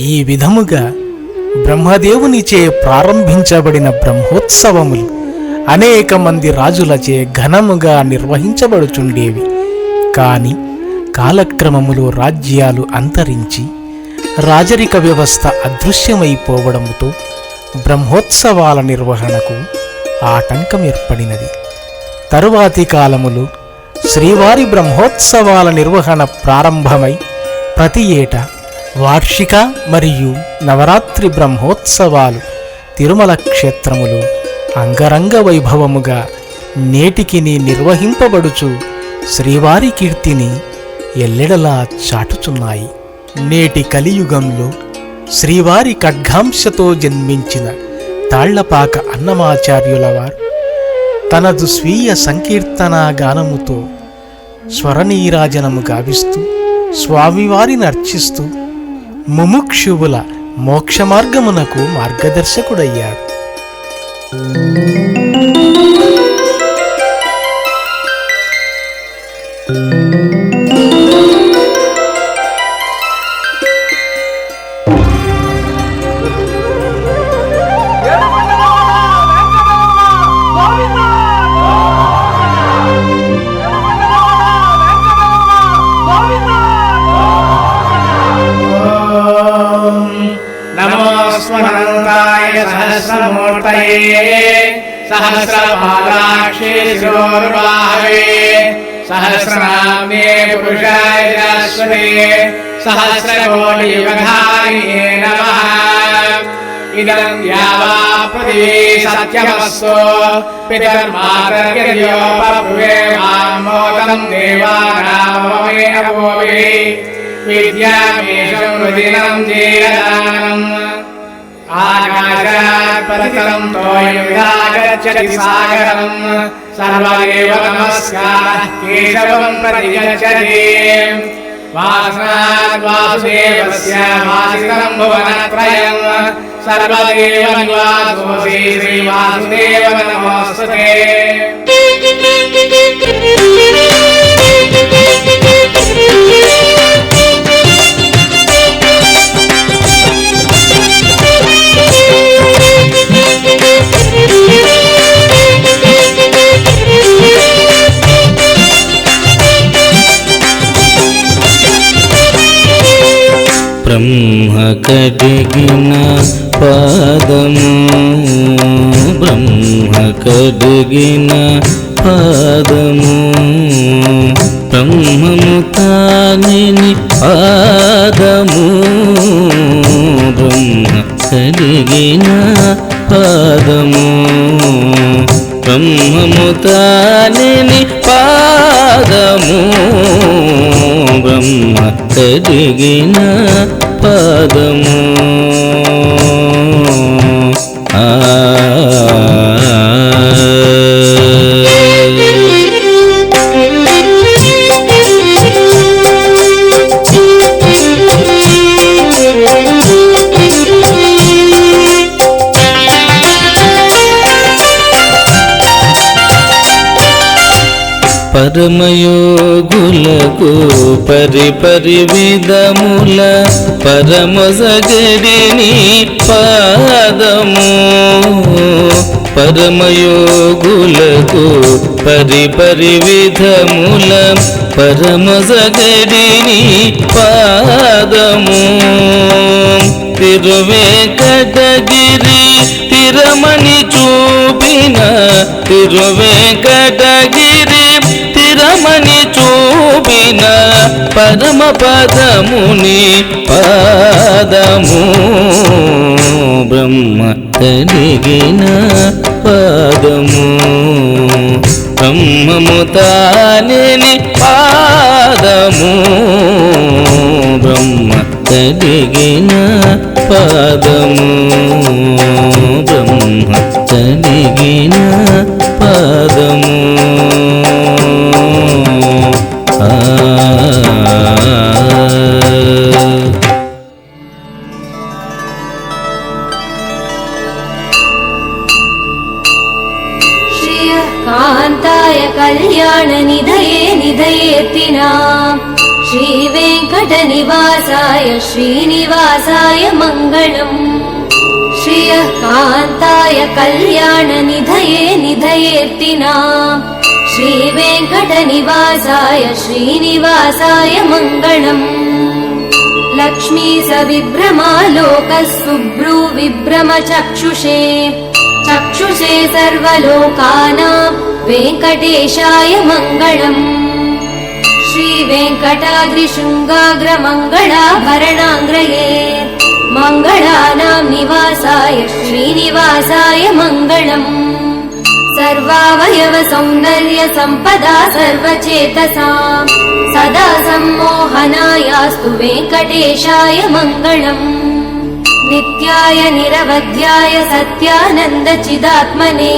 ఈ విధముగా బ్రహ్మదేవునిచే ప్రారంభించబడిన బ్రహ్మోత్సవములు అనేక మంది రాజులచే ఘనముగా నిర్వహించబడుచుండేవి. కాని కాలక్రమములో రాజ్యాలు అంతరించి రాజరిక వ్యవస్థ అదృశ్యమైపోవడంతో బ్రహ్మోత్సవాల నిర్వహణకు ఆటంకం ఏర్పడినది. తరువాతి కాలములో శ్రీవారి బ్రహ్మోత్సవాల నిర్వహణ ప్రారంభమై ప్రతి ఏటా వార్షిక మరియు నవరాత్రి బ్రహ్మోత్సవాలు తిరుమల క్షేత్రములో అంగరంగ వైభవముగా నేటికి నిర్వహింపబడుచు శ్రీవారి కీర్తిని ఎల్లెడలా చాటుచున్నాయి. నేటి కలియుగంలో శ్రీవారి ఖడ్గాంశతో జన్మించిన తాళ్లపాక అన్నమాచార్యుల వారు తనదు స్వీయ సంకీర్తనా గానముతో స్వరనీరాజనము గావిస్తూ స్వామివారిని అర్చిస్తూ ముముక్షువుల మోక్షమార్గమునకు మార్గదర్శకుడయ్యాడు. నమోస్మరంతాయ సహస్రమూర్తయే సహస్రపాదాక్షి శిరోర్వాహవే సహస్రనామ్నే పురుషాయ శాశ్వతే सहस्रकोटियुगधारिणे नमः। इदं द्यावा पृथिवी सत्यमस्तु पितर्मातर्यर्यो बभूवे मामोदं देवानामोमेन भूमि विद्यामेषं रुदिनं जीवदानम्। आकाशात् पतितं तोयमिदागच्छति सागरम् सर्वदेव नमस्कारः केशवं प्रति गच्छति। वासनात् वासुदेवस्य वासितं भुवनत्रयं सर्वदेव निवासोऽसि श्रीवासुदेव नमोऽस्तुते। బ్రహ్మ కడిగిన పాదము బ్రహ్మ కడిగిన పాదము బ్రహ్మము తానిని పాదము బ్రహ్మ కడిగిన పాదము బ్రహ్మము తానిని పాదము బ్రహ్మ కడిగిన పాదము పరమయోగులకు పరిపరి విధముల పరమసగడిని పాదము పరమయోగులకు పరిపరి విధముల పరమసగడిని పాదము తిరువేంకటగిరి తిరమణి చూపిన తిరువేంకటగిరి తిరమణి చూపిన పరమ పదముని పాదము బ్రహ్మ కలిగిన పాదము బ్రహ్మము తానిని పాదము బ్రహ్మ కలిగిన పాదము బ్రహ్మ కలిగిన పాదము కాంతాయ కళ్యాణ నిధయే నిధయేత్తినా శ్రీ వెంకట నివాసాయ శ్రీనివాసాయ మంగళం శ్రీయకాంతాయ కళ్యాణ నిధయే నిధయేత్తినా శ్రీ వెంకట నివాసాయ శ్రీనివాసాయ మంగళం లక్ష్మీ సవిభ్రమాలోక సుభ్రూ విభ్రమ చక్షుషే చక్షుషే సర్వలోకానాం వెంకటేశాయ మంగళం శ్రీ వెంకటాద్రి శృంగాగ్ర మంగళాభరణాంగ్రయే మంగళానాం నివాసాయ శ్రీనివాసాయ మంగళం సర్వావయవ సౌందర్య సంపదా సర్వచేతసాం సదా సమ్మోహనాయాస్తు వెంకటేశాయ మంగళం నిత్యాయ నిరవధ్యాయ సత్యానంద చిదాత్మనే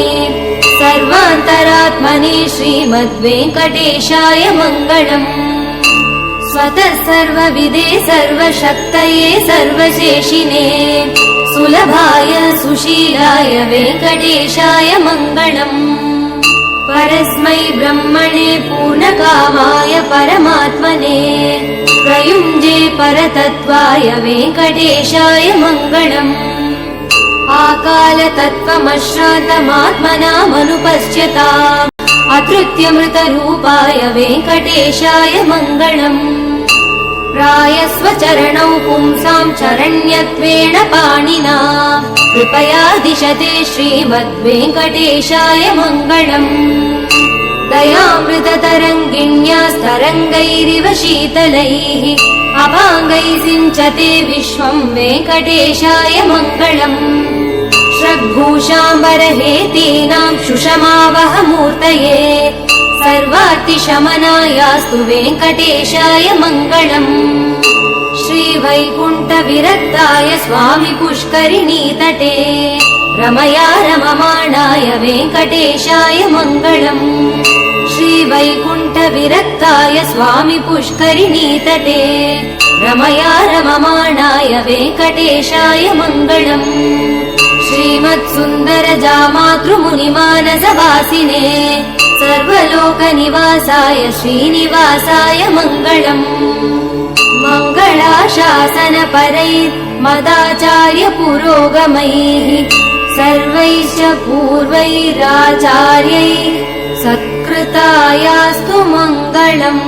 సర్వాంతరాత్మనే శ్రీమద్వేంకటేశాయ మంగళం స్వతః సర్వవిదే సర్వశక్తయే సర్వశేషినే సులభాయ సుశీలాయ వెంకటేశాయ మంగళం పరస్మై బ్రహ్మణే పూర్ణకామాయ పరమాత్మనే ప్రయుంజే పరతత్వాయ వెంకటేశాయ మంగళం ఆకాలతత్వమశ్రాంతమాత్మనామనుపశ్యతాం అతృత్యమృతరూపాయ వెంకటేశాయ మంగళం ప్రాయస్వచరణౌ పుంసాం చరణ్యత్వేణ పాణినా కృపయా దిశతే శ్రీమద్వేంకటేశాయ మంగళం दयामृततरङ्गिण्यास्तरङ्गैरिव शीतलैः अपाङ्गैः सिञ्चते विश्वं वेङ्कटेशाय मङ्गलम् श्रग्भूषाम्बरहेतीनां सुषमावहमूर्तये सर्वातिशमनायास्तु वेङ्कटेशाय मङ्गलम् श्रीवैकुण्ठविरक्ताय स्वामि पुष्करिणीतटे रमया रममाणाय वेङ्कटेशाय मङ्गलम् श्रीवैकुण्ठविरक्ताय स्वामि पुष्करिणीतटे रमया रममाणाय वेङ्कटेशाय मङ्गलम् श्रीमत्सुन्दरजामातृमुनिमानसवासिने सर्वलोकनिवासाय श्रीनिवासाय मङ्गलम् मङ्गलाशासनपरैर्मदाचार्यपुरोगमैः सर्वैश्च पूर्वैराचार्यैः सत्कृतायास्तु मङ्गलम्।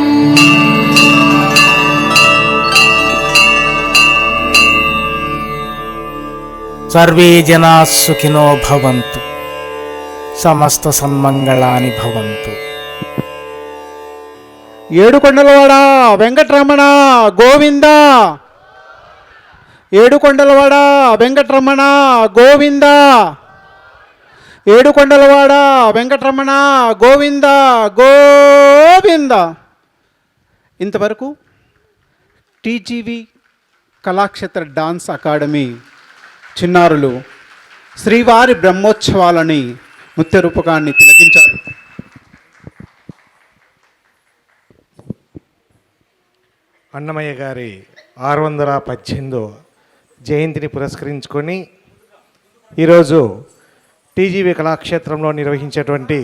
సర్వే జనా సుఖినో భవంతు, సమస్త సన్మంగళాని భవంతు. ఏడుకొండలవాడ వెంకటరమణ గోవింద, ఏడుకొండలవాడ వెంకటరమణ గోవింద, ఏడుకొండలవాడ వెంకటరమణ గోవింద గోవింద. ఇంతవరకు టీజీవి కళాక్షేత్ర డాన్స్ అకాడమీ చిన్నారులు శ్రీవారి బ్రహ్మోత్సవాలని నృత్య రూపకాన్ని తిలకించారు. అన్నమయ్య గారి 618వ జయంతిని పురస్కరించుకొని ఈరోజు టీజీవి కళాక్షేత్రంలో నిర్వహించేటువంటి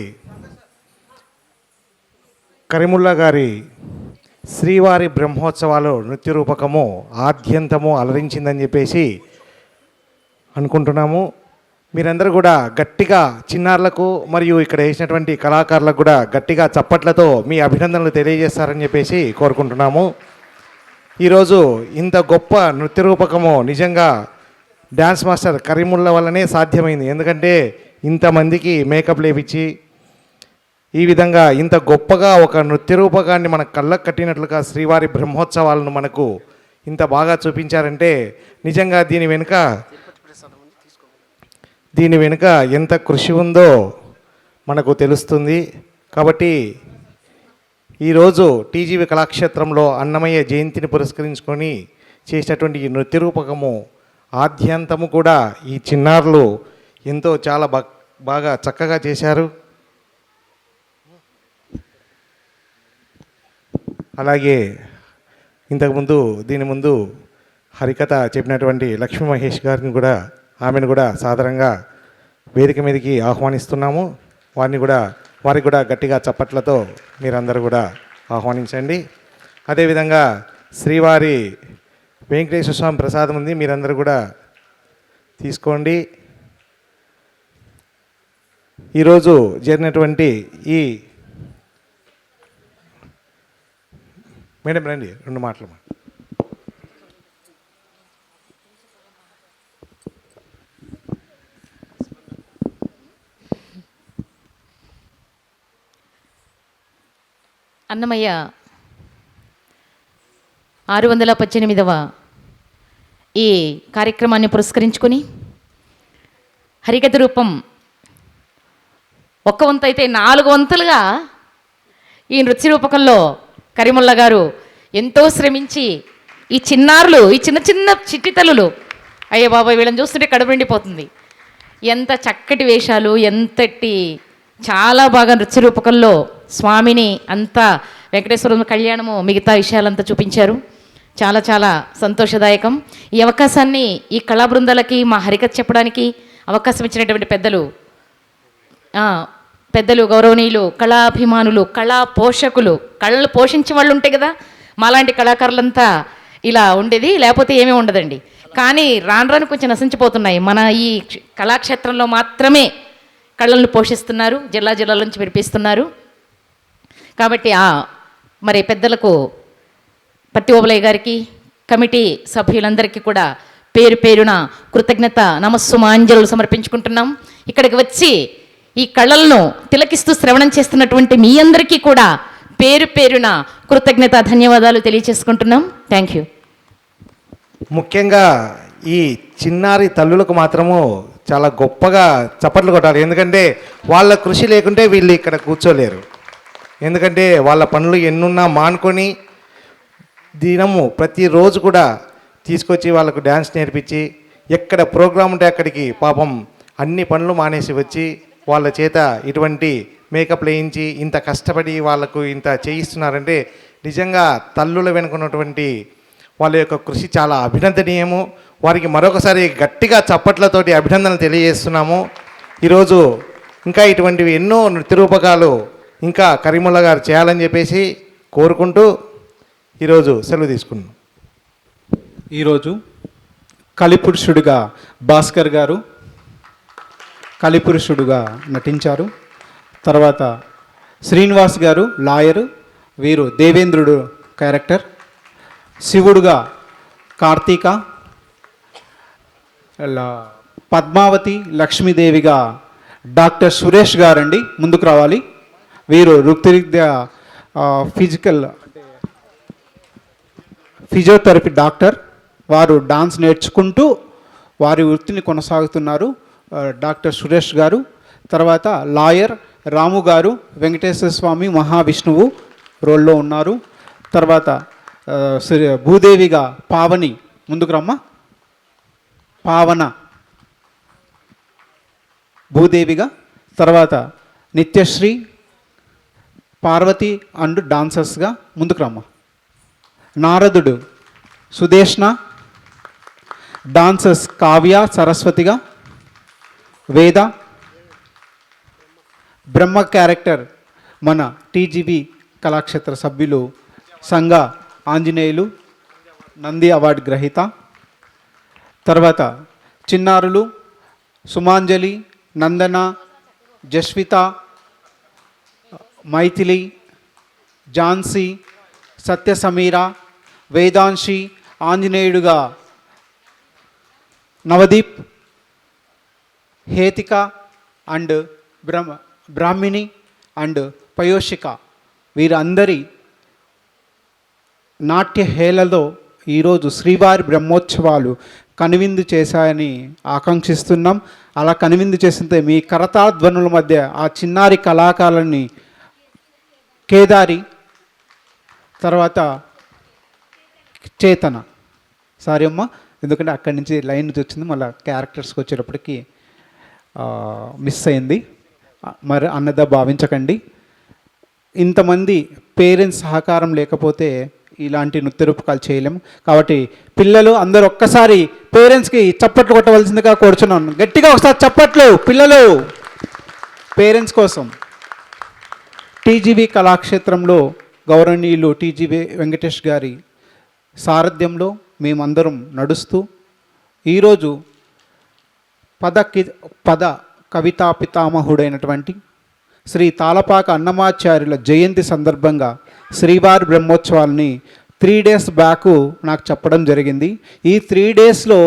కరీముల్లా గారి శ్రీవారి బ్రహ్మోత్సవాలు నృత్య రూపకము ఆద్యంతము అలరించిందని చెప్పేసి అనుకుంటున్నాము. మీరందరూ కూడా గట్టిగా చిన్నారులకు మరియు ఇక్కడ వేసినటువంటి కళాకారులకు కూడా గట్టిగా చప్పట్లతో మీ అభినందనలు తెలియజేస్తారని చెప్పేసి కోరుకుంటున్నాము. ఈరోజు ఇంత గొప్ప నృత్య రూపకము నిజంగా డ్యాన్స్ మాస్టర్ కరీముల్లా వల్లనే సాధ్యమైంది. ఎందుకంటే ఇంతమందికి మేకప్ లేపించి ఈ విధంగా ఇంత గొప్పగా ఒక నృత్య రూపకాన్ని మన కళ్ళకు కట్టినట్లుగా శ్రీవారి బ్రహ్మోత్సవాలను మనకు ఇంత బాగా చూపించారంటే నిజంగా దీని వెనుక ఎంత కృషి ఉందో మనకు తెలుస్తుంది. కాబట్టి ఈరోజు టీజీవి కళాక్షేత్రంలో అన్నమయ్య జయంతిని పురస్కరించుకొని చేసినటువంటి ఈ నృత్య రూపకము ఆద్యంతము కూడా ఈ చిన్నారులు ఎంతో చాలా బాగా చక్కగా చేశారు. అలాగే ఇంతకుముందు దీని ముందు హరికథ చెప్పినటువంటి లక్ష్మీ మహేష్ గారిని కూడా ఆమెను కూడా సాదరంగా వేదిక మీదకి ఆహ్వానిస్తున్నాము. వారికి కూడా గట్టిగా చప్పట్లతో మీరందరూ కూడా ఆహ్వానించండి. అదేవిధంగా శ్రీవారి వెంకటేశ్వర స్వామి ప్రసాదం ఉంది, మీరందరూ కూడా తీసుకోండి. ఈరోజు జరిగినటువంటి ఈ మేడం రండి 2 మాటలు. అన్నమయ్య 618వ ఈ కార్యక్రమాన్ని పురస్కరించుకొని హరికథ రూపం ఒక్క వంతు అయితే 4 వంతులుగా ఈ నృత్య రూపకంలో కరీముల్లా గారు ఎంతో శ్రమించి ఈ చిన్నారులు, ఈ చిన్న చిన్న చిట్టి తల్లులు, అయ్యే బాబాయ్ వీళ్ళని చూస్తుంటే కడుపు నిండిపోతుంది. ఎంత చక్కటి వేషాలు, ఎంతటి చాలా బాగా నృత్య రూపకంలో స్వామిని అంతా వెంకటేశ్వర కళ్యాణము మిగతా విషయాలంతా చూపించారు. చాలా చాలా సంతోషదాయకం. ఈ అవకాశాన్ని ఈ కళా బృందాలకి మా హరికథ చెప్పడానికి అవకాశం ఇచ్చినటువంటి పెద్దలు గౌరవనీయులు, కళాభిమానులు, కళా పోషకులు, కళలు పోషించే వాళ్ళు ఉంటాయి కదా, మాలాంటి కళాకారులంతా ఇలా ఉండేది, లేకపోతే ఏమీ ఉండదండి. కానీ రాను కొంచెం నశించిపోతున్నాయి. మన ఈ కళాక్షేత్రంలో మాత్రమే కళలను పోషిస్తున్నారు, జిల్లాల నుంచి వినిపిస్తున్నారు. కాబట్టి మరి పెద్దలకు పత్తి ఓబలయ్య గారికి, కమిటీ సభ్యులందరికీ కూడా పేరు పేరున కృతజ్ఞత నమస్సుమాంజలు సమర్పించుకుంటున్నాం. ఇక్కడికి వచ్చి ఈ కళలను తిలకిస్తూ శ్రవణం చేస్తున్నటువంటి మీ అందరికీ కూడా పేరు పేరున కృతజ్ఞత ధన్యవాదాలు తెలియచేసుకుంటున్నాం. Thank you. ముఖ్యంగా ఈ చిన్నారి తల్లులకు మాత్రము చాలా గొప్పగా చప్పట్లు కొట్టాలి. ఎందుకంటే వాళ్ళ కృషి లేకుంటే వీళ్ళు ఇక్కడ కూర్చోలేరు. ఎందుకంటే వాళ్ళ పనులు ఎన్నున్నా మానుకొని దినము ప్రతిరోజు కూడా తీసుకొచ్చి వాళ్ళకు డ్యాన్స్ నేర్పించి ఎక్కడ ప్రోగ్రాం ఉంటే అక్కడికి పాపం అన్ని పనులు మానేసి వచ్చి వాళ్ళ చేత ఇటువంటి మేకప్ వేయించి ఇంత కష్టపడి వాళ్ళకు ఇంత చేయిస్తున్నారంటే నిజంగా తల్లుల వెనుకున్నటువంటి వాళ్ళ యొక్క కృషి చాలా అభినందనీయము. వారికి మరొకసారి గట్టిగా చప్పట్లతోటి అభినందనలు తెలియజేస్తున్నాము. ఈరోజు ఇంకా ఇటువంటివి ఎన్నో నృత్య రూపకాలు ఇంకా కరీముల్లా గారు చేయాలని చెప్పేసి కోరుకుంటూ ఈరోజు సెలవు తీసుకున్నాం. ఈరోజు కలిపురుషుడిగా భాస్కర్ గారు కలిపురుషుడుగా నటించారు. తర్వాత శ్రీనివాస్ గారు లాయరు, వీరు దేవేంద్రుడు క్యారెక్టర్. శివుడుగా కార్తీక, పద్మావతి లక్ష్మీదేవిగా డాక్టర్ సురేష్ గారండి, ముందుకు రావాలి. వీరు వృత్తిరీత్యా ఫిజియోథెరపీ డాక్టర్. వారు డాన్స్ నేర్చుకుంటూ వారి వృత్తిని కొనసాగుతున్నారు డాక్టర్ సురేష్ గారు. తర్వాత లాయర్ రాము గారు వెంకటేశ్వర స్వామి మహావిష్ణువు రోల్లో ఉన్నారు. తర్వాత భూదేవిగా పావని, ముందుకు రమ్మ, పావన భూదేవిగా. తర్వాత నిత్యశ్రీ పార్వతి అండ్ డాన్సర్స్గా, ముందుకు రమ్మ. నారదుడు సుదేష్ణ, డాన్సర్స్ కావ్య సరస్వతిగా. వేద బ్రహ్మ క్యారెక్టర్ మన టీజీబీ కళాక్షేత్ర సభ్యులు సంఘ ఆంజనేయులు, నంది అవార్డు గ్రహీత. తర్వాత చిన్నారులు సుమాంజలి, నందన, జస్విత, మైథిలి, ఝాన్సీ, సత్య సమీర, వేదాంశి, ఆంజనేయుడుగా నవదీప్, హేతిక అండ్ బ్రాహ్మిణి అండ్ పయోషిక, వీరందరి నాట్య హేళలో ఈరోజు శ్రీవారి బ్రహ్మోత్సవాలు కనువిందు చేశాయని ఆకాంక్షిస్తున్నాం. అలా కనువిందు చేస్తుంటే మీ కరతాధ్వనుల మధ్య ఆ చిన్నారి కళాకారులని కేదారి, తర్వాత చేతన, సారీ అమ్మ ఎందుకంటే అక్కడి నుంచి లైన్ నుంచి వచ్చింది, మళ్ళీ క్యారెక్టర్స్కి వచ్చేటప్పటికి మిస్ అయింది, మరి అన్నదా భావించకండి. ఇంతమంది పేరెంట్స్ సహకారం లేకపోతే ఇలాంటి నృత్య రూపకాలు చేయలేము. కాబట్టి పిల్లలు అందరూ ఒక్కసారి పేరెంట్స్కి చప్పట్లు కొట్టవలసిందిగా కోరుచున్నాను. గట్టిగా ఒకసారి చప్పట్లు పిల్లలు పేరెంట్స్ కోసం. టీజీబీ కళాక్షేత్రంలో గౌరవనీయులు టీజీబీ వెంకటేష్ గారి సారథ్యంలో మేమందరం నడుస్తూ ఈరోజు పద కవితా పితామహుడైనటువంటి శ్రీ తాళపాక అన్నమాచార్యుల జయంతి సందర్భంగా శ్రీవారి బ్రహ్మోత్సవాల్ని 3 days బ్యాక్ నాకు చెప్పడం జరిగింది. ఈ 3 daysలో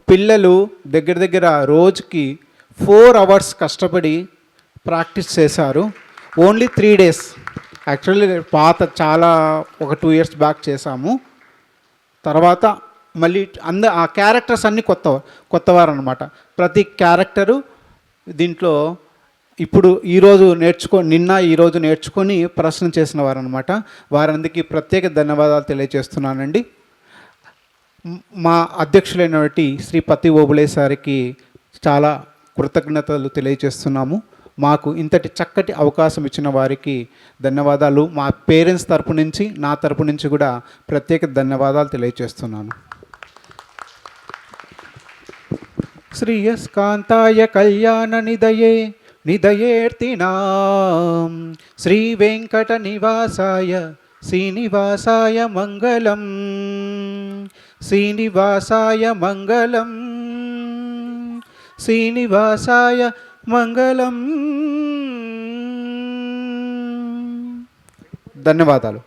పిల్లలు దగ్గర దగ్గర రోజుకి 4 hours కష్టపడి ప్రాక్టీస్ చేశారు. Only 3 days. యాక్చువల్లీ పాత చాలా ఒక 2 years బ్యాక్ చేశాము. తర్వాత మళ్ళీ ఆ క్యారెక్టర్స్ అన్నీ కొత్తవారు అనమాట. ప్రతి క్యారెక్టరు దీంట్లో ఇప్పుడు ఈరోజు నిన్న ఈరోజు నేర్చుకొని ప్రశ్న చేసిన వారు అనమాట. వారందరికీ ప్రత్యేక ధన్యవాదాలు తెలియజేస్తున్నానండి. మా అధ్యక్షులైనటువంటి శ్రీ పత్తి ఓబులే సారికి చాలా కృతజ్ఞతలు తెలియజేస్తున్నాము. మాకు ఇంతటి చక్కటి అవకాశం ఇచ్చిన వారికి ధన్యవాదాలు. మా పేరెంట్స్ తరపు నుంచి నా తరపు నుంచి కూడా ప్రత్యేక ధన్యవాదాలు తెలియజేస్తున్నాను. శ్రీయస్కాంతాయ కళ్యాణ నిదయేర్తినాం శ్రీ వెంకట నివాసాయ శ్రీనివాసాయ మంగళం శ్రీనివాసాయ మంగళం శ్రీనివాసాయ మంగళం. ధన్యవాదాలు.